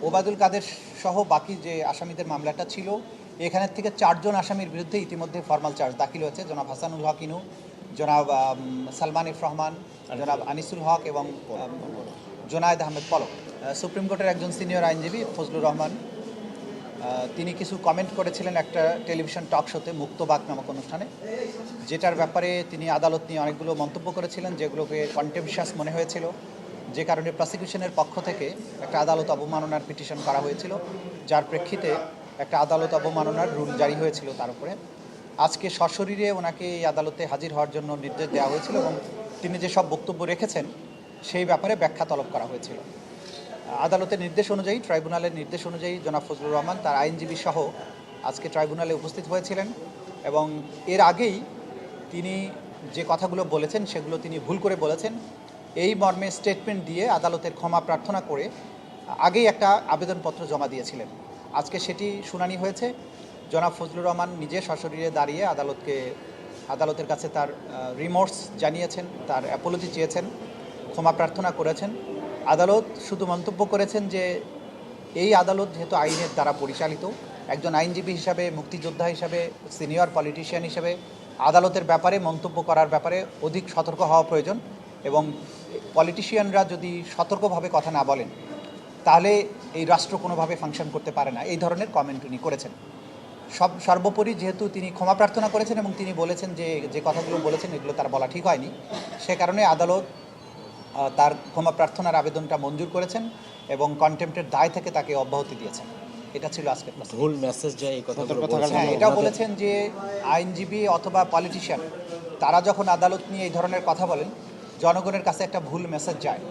ওবায়দুল কাদের সহ বাকি যে আসামিদের মামলাটা ছিল এখানের থেকে 4 জন আসামির বিরুদ্ধে ইতিমধ্যে ফরমাল চার্জ দাখিল হয়েছে। জনাব হাসানুল হক ইনু, জনাব সালমান ইফ রহমান, জনাব আনিসুল হক এবং জোনায়েদ আহমেদ পলক। সুপ্রিম কোর্টের একজন সিনিয়র আইনজীবী ফজলুর রহমান তিনি কিছু কমেন্ট করেছিলেন একটা টেলিভিশন টক শোতে মুক্তবাক নামক অনুষ্ঠানে, যেটার ব্যাপারে তিনি আদালত নিয়ে অনেকগুলো মন্তব্য করেছিলেন যেগুলোকে কন্টেম্পশাস মনে হয়েছিল, যে কারণে প্রসিকিউশনের পক্ষ থেকে একটা আদালত অবমাননার পিটিশন করা হয়েছিল, যার প্রেক্ষিতে একটা আদালত অবমাননার রুল জারি হয়েছিল তার উপরে। আজকে সশরীরে ওনাকে এই আদালতে হাজির হওয়ার জন্য নির্দেশ দেওয়া হয়েছিল এবং তিনি যেসব বক্তব্য রেখেছেন সেই ব্যাপারে ব্যাখ্যা তলব করা হয়েছিল। আদালতের নির্দেশ অনুযায়ী, ট্রাইব্যুনালের নির্দেশ অনুযায়ী জনাব ফজলুর রহমান তার আইনজীবী সহ আজকে ট্রাইব্যুনালে উপস্থিত হয়েছিলেন এবং এর আগেই তিনি যে কথাগুলো বলেছেন সেগুলো তিনি ভুল করে বলেছেন এই মর্মে স্টেটমেন্ট দিয়ে আদালতের ক্ষমা প্রার্থনা করে আগেই একটা আবেদনপত্র জমা দিয়েছিলেন। আজকে সেটি শুনানি হয়েছে। জনাব ফজলুর রহমান নিজে সশরীরে দাঁড়িয়ে আদালতের কাছে তার রিমোর্স জানিয়েছেন, তার অ্যাপোলজি চেয়েছেন, ক্ষমা প্রার্থনা করেছেন। আদালত শুধু মন্তব্য করেছেন যে এই আদালত যেহেতু আইনের দ্বারা পরিচালিত, একজন আইনজীবী হিসাবে, মুক্তিযোদ্ধা হিসাবে, সিনিয়র পলিটিশিয়ান হিসাবে আদালতের ব্যাপারে মন্তব্য করার ব্যাপারে অধিক সতর্ক হওয়া প্রয়োজন এবং পলিটিশিয়ানরা যদি সতর্কভাবে কথা না বলেন তাহলে এই রাষ্ট্র কোনোভাবে ফাংশন করতে পারে না, এই ধরনের কমেন্ট উনি করেছেন। সর্বোপরি যেহেতু তিনি ক্ষমা প্রার্থনা করেছেন এবং তিনি বলেছেন যে কথাগুলো বলেছেন এগুলো তার বলা ঠিক হয়নি, সে কারণে আদালত তার ক্ষমা প্রার্থনার আবেদনটা মঞ্জুর করেছেন এবং কন্টেম্পটের দায় থেকে তাকে অব্যাহতি দিয়েছেন। এটা ছিল আজকের ভুল মেসেজ যায় এই কথা। হ্যাঁ, এটাও বলেছেন যে আইনজীবী অথবা পলিটিশিয়ান তারা যখন আদালত নিয়ে এই ধরনের কথা বলেন জনগণের কাছে একটা ভুল মেসেজ যায়।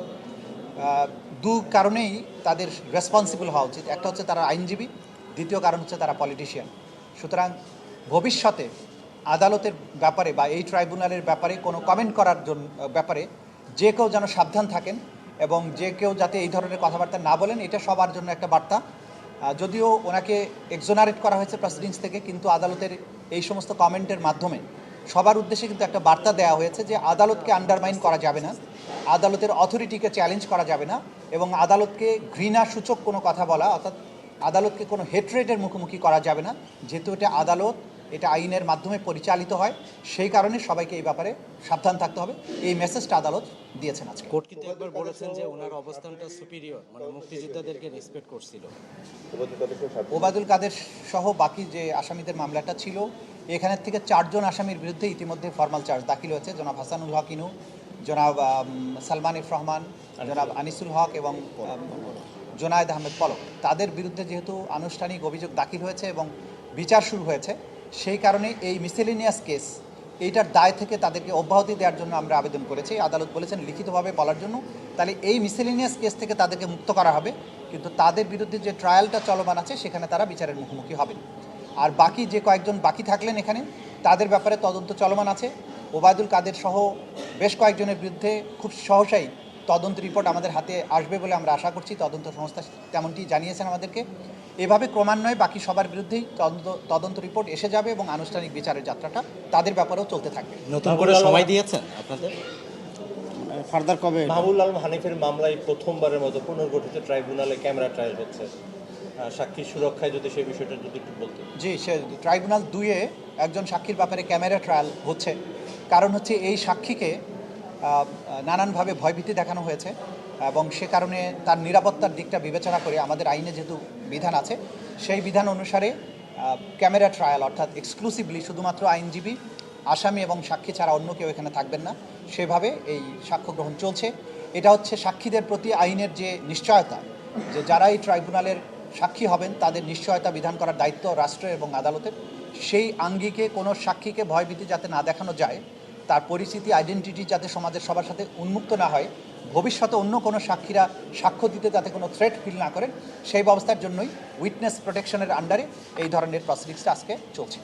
দু কারণেই তাদের রেসপন্সিবল হওয়া উচিত। একটা হচ্ছে তারা আইনজীবী, দ্বিতীয় কারণ হচ্ছে তারা পলিটিশিয়ান। সুতরাং ভবিষ্যতে আদালতের ব্যাপারে বা এই ট্রাইব্যুনালের ব্যাপারে কোনো কমেন্ট করার জন্য ব্যাপারে যে কেউ যেন সাবধান থাকেন এবং যে কেউ যাতে এই ধরনের কথাবার্তা না বলেন, এটা সবার জন্য একটা বার্তা। যদিও ওনাকে এক্সোনারেট করা হয়েছে প্রসিডিংস থেকে, কিন্তু আদালতের এই সমস্ত কমেন্টের মাধ্যমে সবার উদ্দেশ্যে কিন্তু একটা বার্তা দেওয়া হয়েছে যে আদালতকে আন্ডারমাইন করা যাবে না, আদালতের অথরিটিকে চ্যালেঞ্জ করা যাবে না এবং আদালতকে ঘৃণা সূচক কোনো কথা বলা, অর্থাৎ আদালতকে কোনো হেট্রেটের মুখোমুখি করা যাবে না। যেহেতু এটা আদালত, এটা আইনের মাধ্যমে পরিচালিত হয়, সেই কারণে সবাইকে এই ব্যাপারে সাবধান থাকতে হবে। এই মেসেজটা আদালত দিয়েছেন আজকে। কোর্ট কিন্তু একবার বলেছেন যে ওনার অবস্থানটা সুপিরিয়র, মানে মুক্তিযোদ্ধাদেরকে রেসপেক্ট করছিল। ওবায়দুল কাদের সহ বাকি যে আসামিদের মামলাটা ছিল এখানের থেকে 4 জন আসামির বিরুদ্ধে ইতিমধ্যে ফরমাল চার্জ দাখিল হয়েছে। জনাব হাসানুল হক ইনু, জনাব সালমান ইফ রহমান, জনাব আনিসুল হক এবং জোনায়েদ আহমেদ পলক। তাদের বিরুদ্ধে যেহেতু আনুষ্ঠানিক অভিযোগ দাখিল হয়েছে এবং বিচার শুরু হয়েছে, সেই কারণে এই মিসেলিনিয়াস কেস এইটার দায় থেকে তাদেরকে অব্যাহতি দেওয়ার জন্য আমরা আবেদন করেছি। আদালত বলেছেন লিখিতভাবে বলার জন্য, তাহলে এই মিসেলিনিয়াস কেস থেকে তাদেরকে মুক্ত করা হবে, কিন্তু তাদের বিরুদ্ধে যে ট্রায়ালটা চলমান আছে সেখানে তারা বিচারের মুখোমুখি হবেন। আর বাকি যে কয়েকজন বাকি থাকলেন এখানে, তাদের ব্যাপারে তদন্ত চলমান আছে। ওবায়দুল কাদের সহ বেশ কয়েকজনের বিরুদ্ধে খুব সহসাই তদন্ত রিপোর্ট আমাদের হাতে আসবে বলে আমরা আশা করছি। তদন্ত সংস্থা তেমনটি জানিয়েছেন আমাদেরকে। এভাবে ক্রমান্বয়ে বাকি সবার বিরুদ্ধেই তদন্ত রিপোর্ট এসে যাবে এবং আনুষ্ঠানিক বিচারের যাত্রাটা তাদের ব্যাপারেও চলতে থাকবে। নতুন করে সময় দিয়েছেন আপনাদের ফার্দার কবে? মাহবুবুল আলম হানিফের মামলায় প্রথমবারের মতো পুনর্গঠিত ট্রাইব্যুনালে ক্যামেরা ট্রায়াল হচ্ছে, সাক্ষী সুরক্ষায় যদি সেই বিষয়টা যদি একটু বলতেন। জি, সে ট্রাইব্যুনাল 2-এ একজন সাক্ষীর ব্যাপারে ক্যামেরা ট্রায়াল হচ্ছে। কারণ হচ্ছে এই সাক্ষীকে নানানভাবে ভয়ভীতি দেখানো হয়েছে এবং সে কারণে তার নিরাপত্তার দিকটা বিবেচনা করে আমাদের আইনে যেহেতু বিধান আছে, সেই বিধান অনুসারে ক্যামেরা ট্রায়াল, অর্থাৎ এক্সক্লুসিভলি শুধুমাত্র আইনজীবী, আসামি এবং সাক্ষী ছাড়া অন্য কেউ এখানে থাকবেন না, সেভাবে এই সাক্ষ্য গ্রহণ চলছে। এটা হচ্ছে সাক্ষীদের প্রতি আইনের যে নিশ্চয়তা, যে যারা এই ট্রাইব্যুনালের সাক্ষী হবেন তাদের নিশ্চয়তা বিধান করার দায়িত্ব রাষ্ট্রের এবং আদালতের। সেই আঙ্গিকে কোনো সাক্ষীকে ভয়ভীতি যাতে না দেখানো যায়, তার পরিস্থিতি, আইডেন্টিটি যাতে সমাজের সবার সাথে উন্মুক্ত না হয়, ভবিষ্যতে অন্য কোনো সাক্ষীরা সাক্ষ্য দিতে যাতে কোনো থ্রেট ফিল না করেন, সেই ব্যবস্থার জন্যই উইটনেস প্রোটেকশনের আন্ডারে এই ধরনের প্রসিডিংসটা আজকে চলছে।